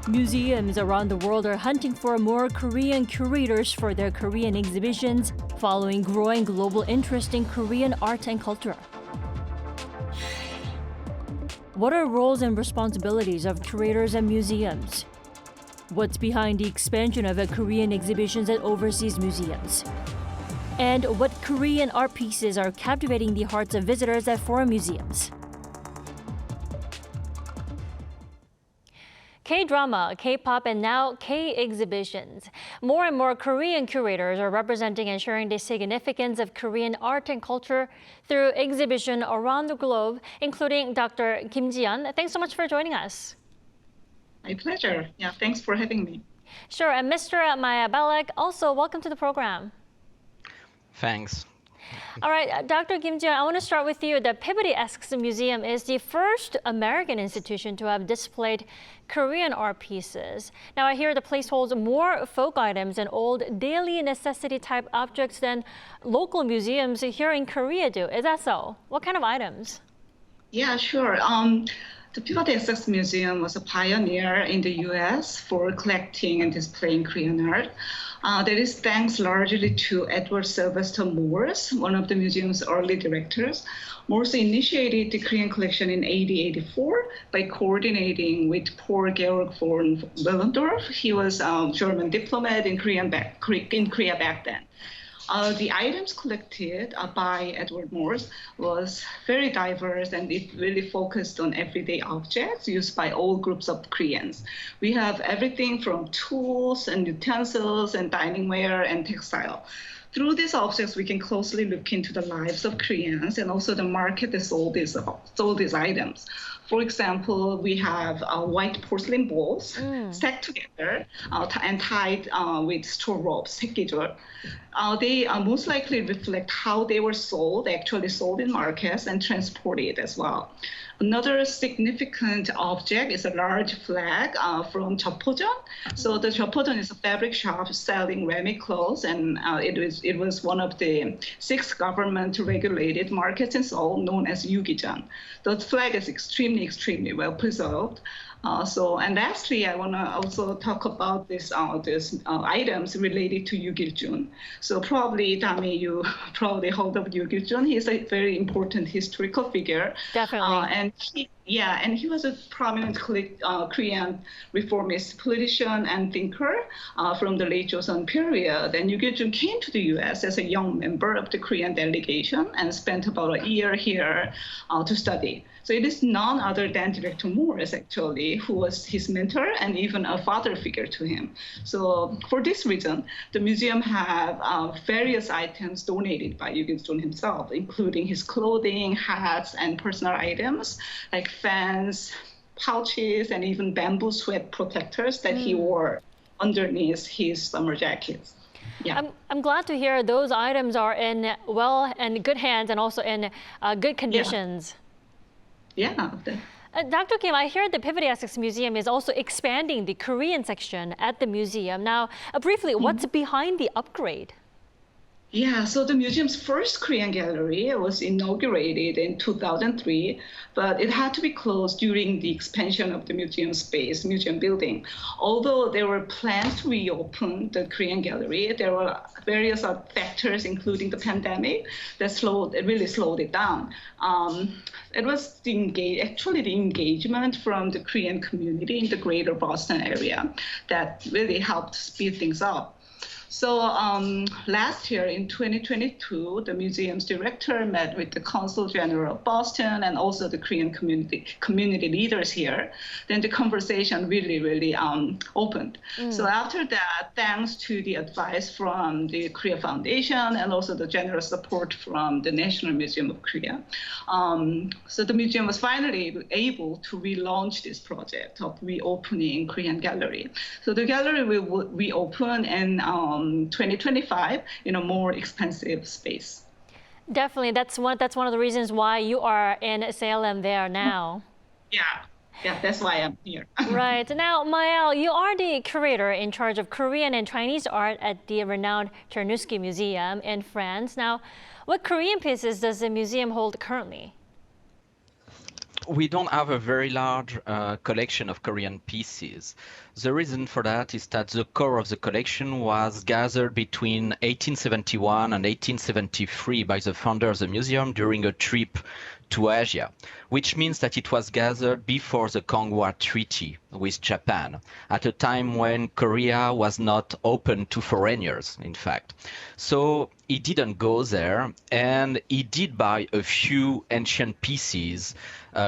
Museums around the world are hunting for more Korean curators for their Korean exhibitions, following growing global interest in Korean art and culture. What are roles and responsibilities of curators and museums? What's behind the expansion of Korean exhibitions at overseas museums? And what Korean art pieces are captivating the hearts of visitors at foreign museums? K-drama, K-pop, and now K-exhibitions. More and more Korean curators are representing and sharing the significance of Korean art and culture through exhibition around the globe, including Dr. Ji-yeon. Thanks so much for joining us. My pleasure. Yeah, thanks for having me. Sure, and Mr. Mael Bellec, also welcome to the program. Thanks. All right, Dr. Ji-yeon, I want to start with you. The Peabody Essex Museum is the first American institution to have displayed Korean art pieces. Now, I hear the place holds more folk items and old daily necessity type objects than local museums here in Korea do. Is that so? What kind of items? Yeah, sure. The Peabody Essex Museum was a pioneer in the U.S. for collecting and displaying Korean art. That is thanks largely to Edward Sylvester Morse, one of the museum's early directors. Morse initiated the Korean collection in 1884 by coordinating with Paul Georg von Willendorf. He was a German diplomat in Korea back then. The items collected by Edward Morse was very diverse, and it really focused on everyday objects used by all groups of Koreans. We have everything from tools and utensils and diningware and textile. Through these objects, we can closely look into the lives of Koreans and also the market that sold these items. For example, we have white porcelain bowls stacked together and tied with straw ropes, 새끼줄. They most likely reflect how they were actually sold in markets and transported as well. Another significant object is a large flag from Jeoppojeon. So the Jeoppojeon is a fabric shop selling ready clothes, and it was one of the 6 government-regulated markets in Seoul known as Yugijeon. The flag is extremely well preserved. And lastly, I want to also talk about these items related to Yugil-jun. So probably, Dami, you probably heard of Yugil-jun. He's a very important historical figure. Definitely. And he was a prominent Korean reformist politician and thinker from the late Joseon period. And Yugil-jun came to the U.S. as a young member of the Korean delegation and spent about a year here to study. So it is none other than Director Morse, actually, who was his mentor and even a father figure to him. So for this reason, the museum have various items donated by Yugil-jun himself, including his clothing, hats, and personal items like fans, pouches, and even bamboo sweat protectors that he wore underneath his summer jackets. Yeah. I'm glad to hear those items are in good hands and also in good conditions. Yeah. Dr. Kim, I hear the Peabody Essex Museum is also expanding the Korean section at the museum. Now, briefly, what's behind the upgrade? Yeah, so the museum's first Korean gallery was inaugurated in 2003, but it had to be closed during the expansion of the museum building. Although there were plans to reopen the Korean gallery, there were various factors, including the pandemic, that really slowed it down. It was the engagement from the Korean community in the greater Boston area that really helped speed things up. So last year in 2022, the museum's director met with the Consul General of Boston and also the Korean community leaders here. Then the conversation really opened. So after that, thanks to the advice from the Korea Foundation and also the generous support from the National Museum of Korea, so the museum was finally able to relaunch this project of reopening Korean Gallery. So the gallery will reopen in 2025 in a more expensive space. Definitely, that's one of the reasons why you are in Salem there now. Yeah, that's why I'm here. Right. Now, Mael, you are the curator in charge of Korean and Chinese art at the renowned Cernuschi Museum in France. Now, what Korean pieces does the museum hold currently? we don't have a very large collection of Korean pieces. The reason for that is that the core of the collection was gathered between 1871 and 1873 by the founder of the museum during a trip to Asia, which means that it was gathered before the Kongwa Treaty with Japan, at a time when Korea was not open to foreigners, in fact. So he didn't go there, and he did buy a few ancient pieces,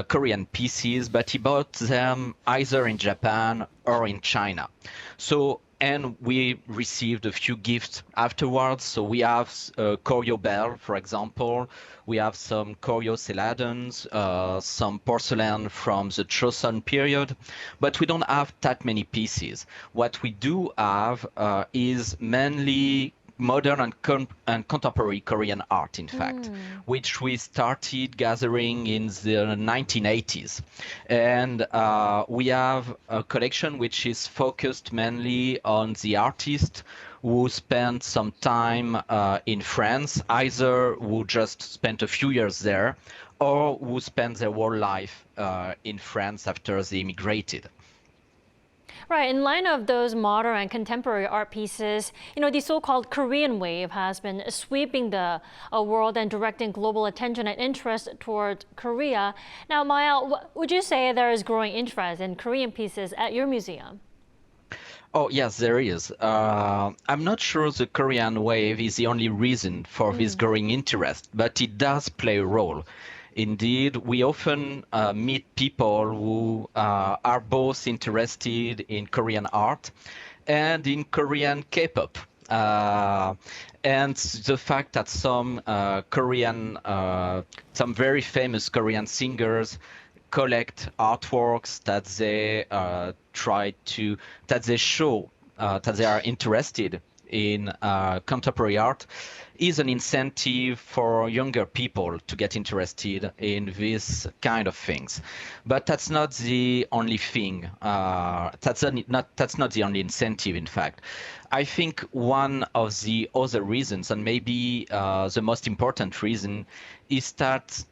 Korean pieces, but he bought them either in Japan or in China. And we received a few gifts afterwards. So we have a Koryo bell, for example. We have some Koryo celadons, some porcelain from the Joseon period, but we don't have that many pieces. What we do have is mainly modern and contemporary Korean art, in fact, which we started gathering in the 1980s. And we have a collection which is focused mainly on the artists who spent some time in France, either who just spent a few years there or who spent their whole life in France after they immigrated. Right, in line of those modern and contemporary art pieces, the so-called Korean wave has been sweeping the world and directing global attention and interest toward Korea. Now, Mael, would you say there is growing interest in Korean pieces at your museum? Oh, yes, there is. I'm not sure the Korean wave is the only reason for this growing interest, but it does play a role. Indeed, we often meet people who are both interested in Korean art and in Korean K-pop. And the fact that some very famous Korean singers collect artworks that they that they are interested in contemporary art is an incentive for younger people to get interested in this kind of things. But that's not the only thing. That's not the only incentive, in fact. I think one of the other reasons, and maybe the most important reason, is that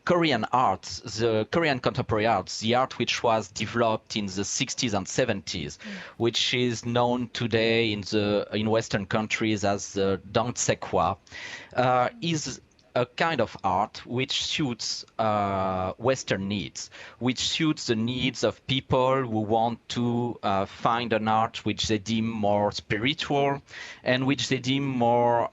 Korean art, the Korean contemporary art, the art which was developed in the 60s and 70s, which is known today in Western countries as the Dangsekwa, is a kind of art which suits Western needs, which suits the needs of people who want to find an art which they deem more spiritual and which they deem more,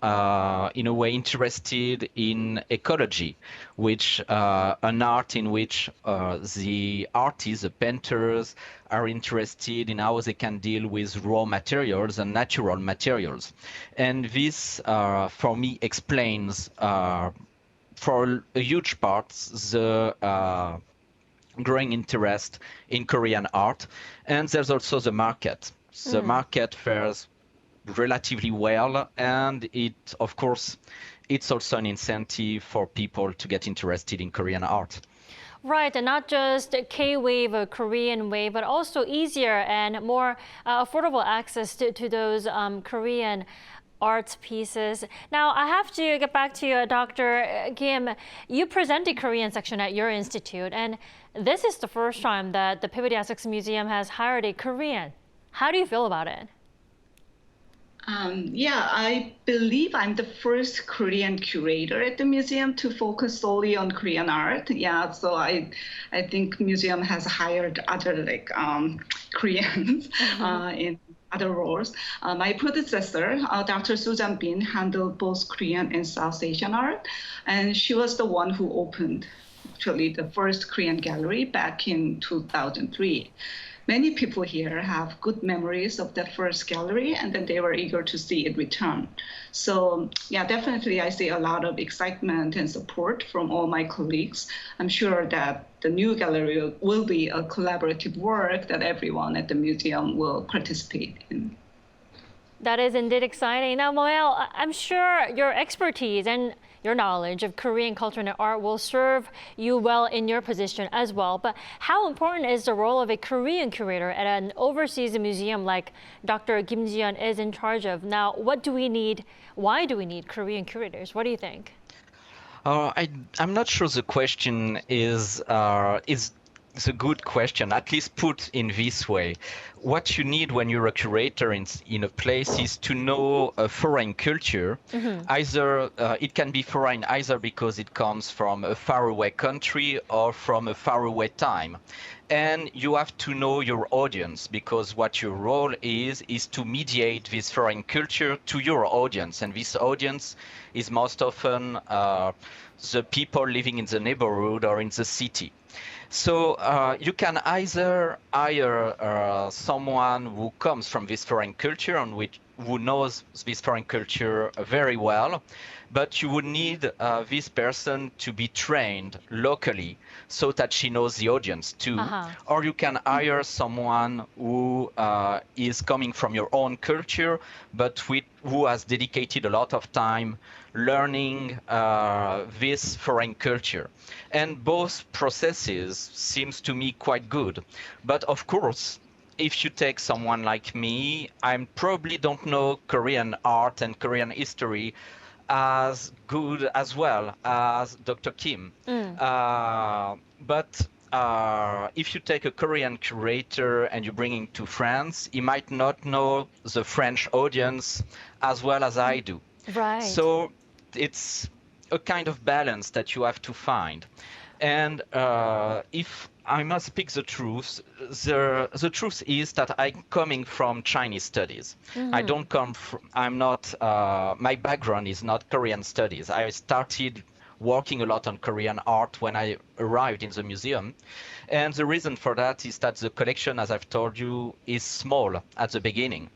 in a way, interested in ecology, which an art in which the artists, the painters, are interested in how they can deal with raw materials and natural materials. And this, for me, explains for a huge part the growing interest in Korean art. And there's also the market. The market fares relatively well, and of course, it's also an incentive for people to get interested in Korean art. Right, and not just K-wave or Korean wave, but also easier and more affordable access to those Korean art pieces. Now, I have to get back to you, Dr. Kim. You present the Korean section at your institute, and this is the first time that the Peabody Essex Museum has hired a Korean. How do you feel about it? Yeah, I believe I'm the first Korean curator at the museum to focus solely on Korean art. Yeah, so I think museum has hired other Koreans in other roles. My predecessor, Dr. Soo Bin, handled both Korean and South Asian art, and she was the one who opened actually the first Korean gallery back in 2003. Many people here have good memories of that first gallery, and then they were eager to see it return. So yeah, definitely I see a lot of excitement and support from all my colleagues. I'm sure that the new gallery will be a collaborative work that everyone at the museum will participate in. That is indeed exciting. Now, Mael, I'm sure your expertise and your knowledge of Korean culture and art will serve you well in your position as well. But how important is the role of a Korean curator at an overseas museum like Dr. Kim Ji-yeon is in charge of? Now, what do we need? Why do we need Korean curators? What do you think? I'm not sure the question is a good question, at least put in this way. What you need when you're a curator in a place is to know a foreign culture. Either it can be foreign either because it comes from a faraway country or from a faraway time. And you have to know your audience, because what your role is to mediate this foreign culture to your audience. And this audience is most often the people living in the neighborhood or in the city. So you can either hire someone who comes from this foreign culture and who knows this foreign culture very well, but you would need this person to be trained locally so that she knows the audience too. Or you can hire someone who is coming from your own culture, but who has dedicated a lot of time learning this foreign culture. And both processes seems to me quite good. But of course, if you take someone like me, I probably don't know Korean art and Korean history as good as well as Dr. Kim. But if you take a Korean curator and you bring him to France, he might not know the French audience as well as I do. Right. So it's a kind of balance that you have to find. And if I must speak the truth, the truth is that I'm coming from Chinese studies. I don't come from, I'm not, my background is not Korean studies. I started working a lot on Korean art when I arrived in the museum. And the reason for that is that the collection, as I've told you, is small at the beginning.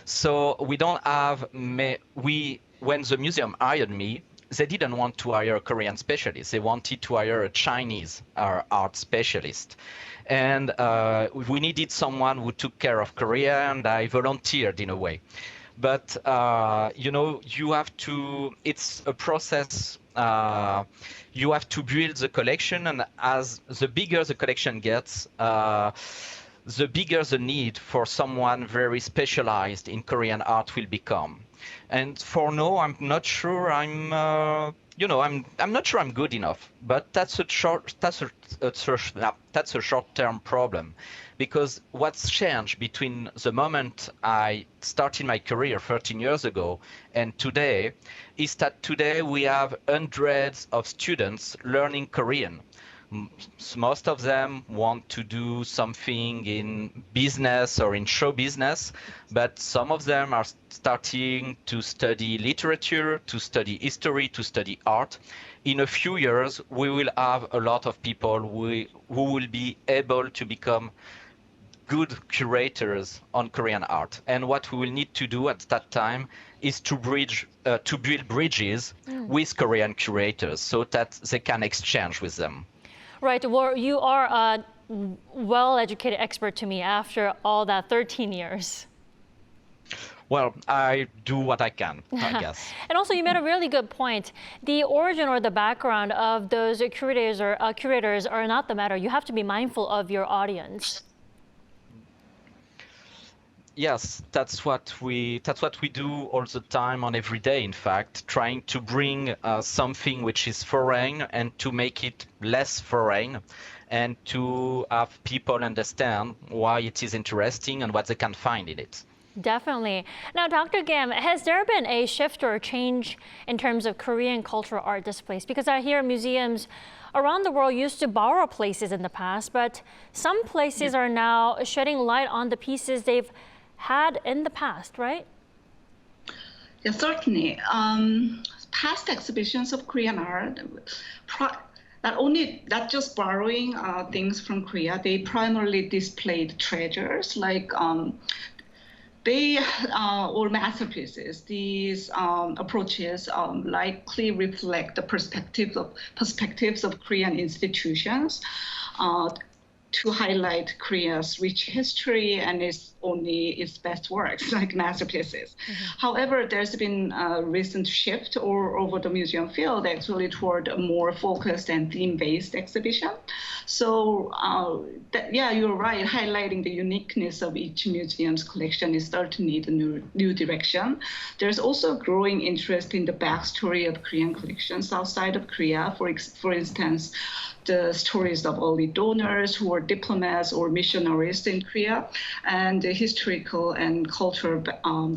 So we don't have, when the museum hired me, they didn't want to hire a Korean specialist. They wanted to hire a Chinese art specialist. And we needed someone who took care of Korea, and I volunteered in a way. But, you know, you have to, it's a process. You have to build the collection, and as the bigger the collection gets, the bigger the need for someone very specialized in Korean art will become. And for now, I'm not sure I'm not sure I'm good enough. But that's a short-term problem, because what's changed between the moment I started my career 13 years ago and today is that today we have hundreds of students learning Korean. Most of them want to do something in business or in show business, but some of them are starting to study literature, to study history, to study art. In a few years, we will have a lot of people who will be able to become good curators on Korean art. And what we will need to do at that time is to build bridges with Korean curators so that they can exchange with them. Right. Well, you are a well-educated expert to me after all that 13 years. Well, I do what I can, I guess. And also, you made a really good point. The origin or the background of those curators are not the matter. You have to be mindful of your audience. Yes, that's what we do all the time, on every day, in fact, trying to bring something which is foreign and to make it less foreign, and to have people understand why it is interesting and what they can find in it. Definitely. Now, Dr. Kim, has there been a shift or a change in terms of Korean cultural art displays? Because I hear museums around the world used to borrow places in the past, but some places are now shedding light on the pieces they've had in the past, right? Yeah, certainly. Past exhibitions of Korean art, not just borrowing things from Korea, they primarily displayed treasures like they or masterpieces. These approaches likely reflect the perspectives of Korean institutions to highlight Korea's rich history and its best works, like masterpieces. However, there's been a recent shift over the museum field actually toward a more focused and theme-based exhibition. So you're right, highlighting the uniqueness of each museum's collection is certainly the new direction. There's also growing interest in the backstory of Korean collections outside of Korea. For instance, the stories of early donors who were diplomats or missionaries in Korea, and the historical and cultural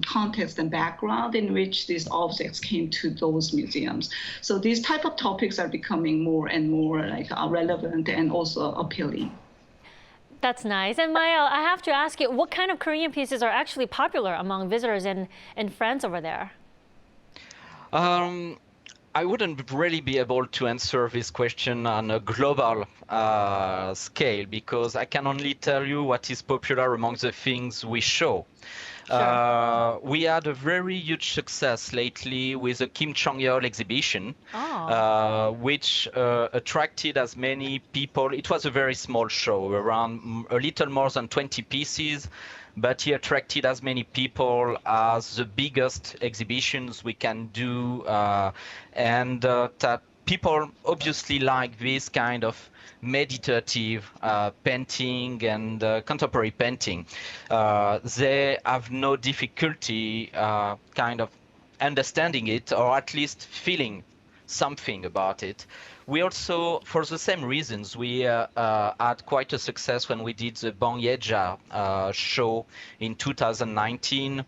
context and background in which these objects came to those museums. So these type of topics are becoming more and more relevant and also appealing. That's nice. And Mael, I have to ask you, what kind of Korean pieces are actually popular among visitors and friends over there? I wouldn't really be able to answer this question on a global scale, because I can only tell you what is popular among the things we show. Sure. We had a very huge success lately with the Kim Chong-yeol exhibition, which attracted as many people. It was a very small show, around a little more than 20 pieces, but he attracted as many people as the biggest exhibitions we can do, and that people obviously like this kind of meditative painting and contemporary painting. They have no difficulty kind of understanding it, or at least feeling something about it. We also, for the same reasons, we had quite a success when we did the Bangyeja show in 2019,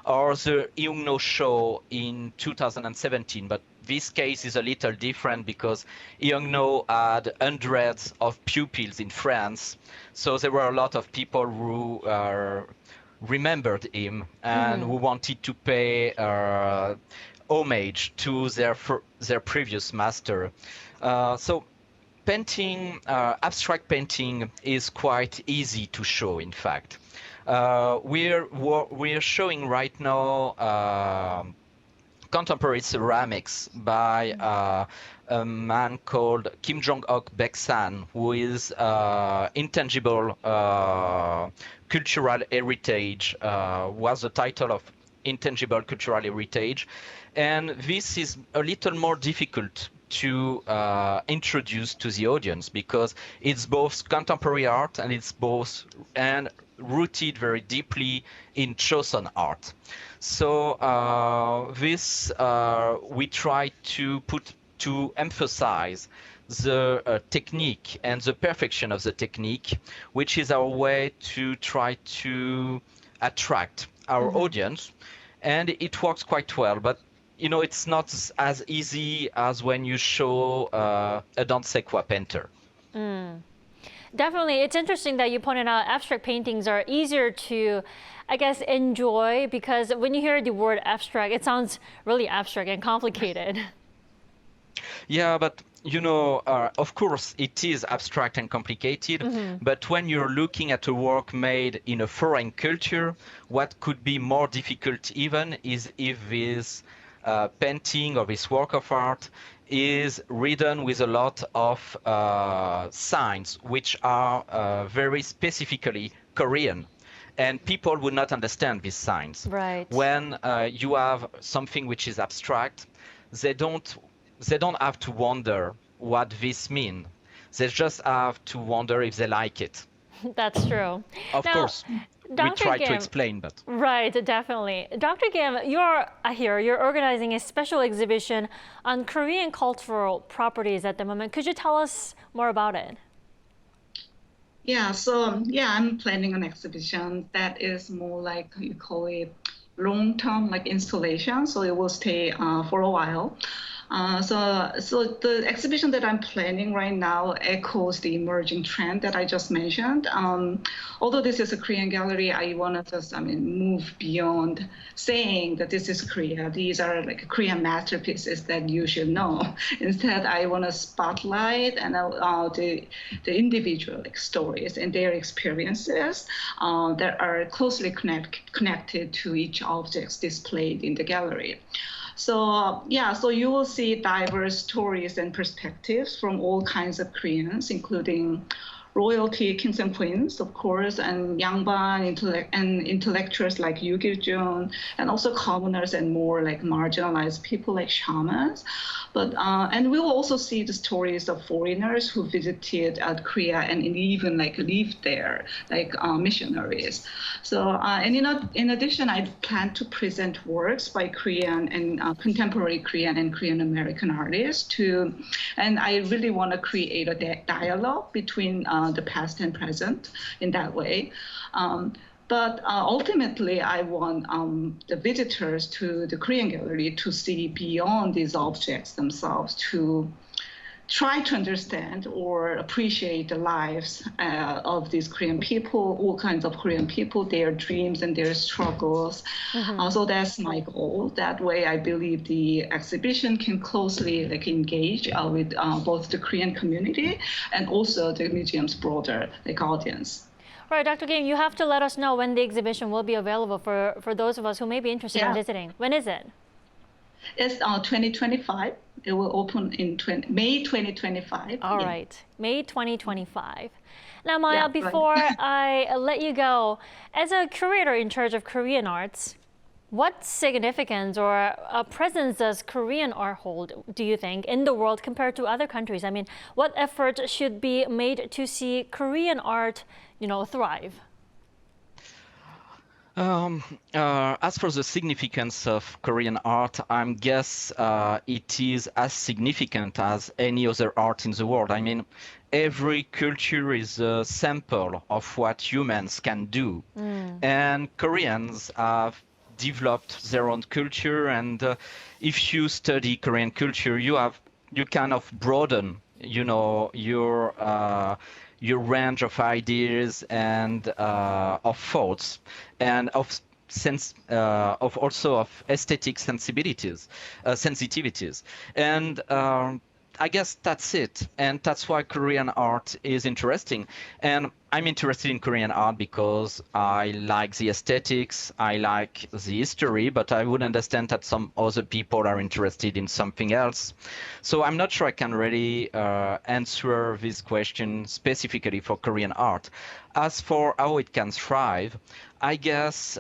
or the Iungno show in 2017. But this case is a little different because Iungno had hundreds of pupils in France, so there were a lot of people who remembered him and who wanted to pay homage to their previous master. So painting, abstract painting is quite easy to show, in fact. We're showing right now contemporary ceramics by a man called Kim Jong-ok Baeksan, who is intangible cultural heritage, was the title of intangible cultural heritage. And this is a little more difficult to introduce to the audience because it's both contemporary art and it's both rooted very deeply in Choson art. So this we try to emphasize the technique and the perfection of the technique, which is our way to try to attract our audience, and it works quite well. But you know, it's not as easy as when you show a Dansekwa painter. Definitely. It's interesting that you pointed out abstract paintings are easier to, I guess, enjoy, because when you hear the word abstract, it sounds really abstract and complicated. Yeah, but you know, of course, it is abstract and complicated, but when you're looking at a work made in a foreign culture, what could be more difficult even is if this painting or this work of art is written with a lot of signs which are very specifically Korean, and people would not understand these signs. Right. When you have something which is abstract, they don't have to wonder what this means. They just have to wonder if they like it. That's true. Of course, we try to explain, but... Right, definitely. Dr. Kim, I hear you're organizing a special exhibition on Korean cultural properties at the moment. Could you tell us more about it? Yeah, so I'm planning an exhibition that is more like, you call it, long-term like installation, so it will stay for a while. So the exhibition that I'm planning right now echoes the emerging trend that I just mentioned. Although this is a Korean gallery, I want to just, move beyond saying that this is Korea. These are like Korean masterpieces that you should know. Instead, I want to spotlight and the individual stories and their experiences that are closely connected to each object displayed in the gallery. So you will see diverse stories and perspectives from all kinds of Koreans, including royalty, kings and queens, of course, and Yangban intellectuals like Yu Gil-jun, and also commoners and more like marginalized people like shamans. But and we will also see the stories of foreigners who visited Korea and even like lived there, like missionaries. So and in addition, I plan to present works by Korean and contemporary Korean and Korean American artists too, and I really want to create a dialogue between the past and present in that way. But ultimately, I want the visitors to the Korean gallery to see beyond these objects themselves, to try to understand or appreciate the lives of these Korean people, all kinds of Korean people, their dreams and their struggles. So that's my goal. That way, I believe the exhibition can closely engage with both the Korean community and also the museum's broader audience. Right, Dr. Kim, you have to let us know when the exhibition will be available for those of us who may be interested in visiting. When is it? It's 2025. It will open in May 2025. All right, May 2025. Now, Mael, before I let you go, as a curator in charge of Korean arts, what significance or presence does Korean art hold, do you think, in the world compared to other countries? I mean, what effort should be made to see Korean art, thrive? As for the significance of Korean art, I guess it is as significant as any other art in the world. I mean, every culture is a sample of what humans can do. And Koreans have developed their own culture. And if you study Korean culture, you kind of broaden, your range of ideas and of thoughts, and of also of aesthetic sensitivities, and I guess that's it, and that's why Korean art is interesting. And I'm interested in Korean art because I like the aesthetics, I like the history, but I would understand that some other people are interested in something else. So I'm not sure I can really answer this question specifically for Korean art. As for how it can thrive, I guess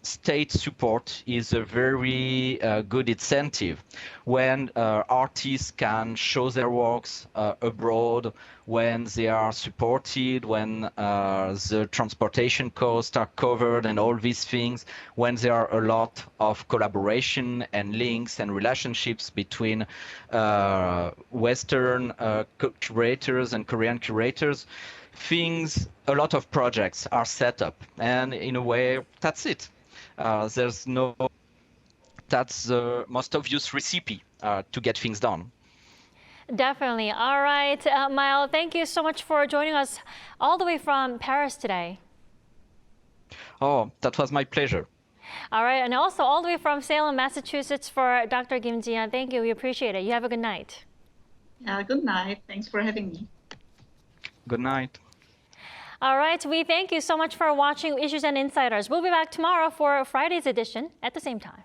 state support is a very good incentive. When artists can show their works abroad, when they are supported, when the transportation costs are covered and all these things, when there are a lot of collaboration and links and relationships between Western curators and Korean curators, a lot of projects are set up, and in a way, that's it. That's the most obvious recipe to get things done. Definitely. All right, Mael, thank you so much for joining us all the way from Paris today. Oh, that was my pleasure. All right, and also all the way from Salem, Massachusetts for Dr. Kim Ji-yeon. Thank you. We appreciate it. You have a good night. Good night. Thanks for having me. Good night. All right, we thank you so much for watching Issues and Insiders. We'll be back tomorrow for Friday's edition at the same time.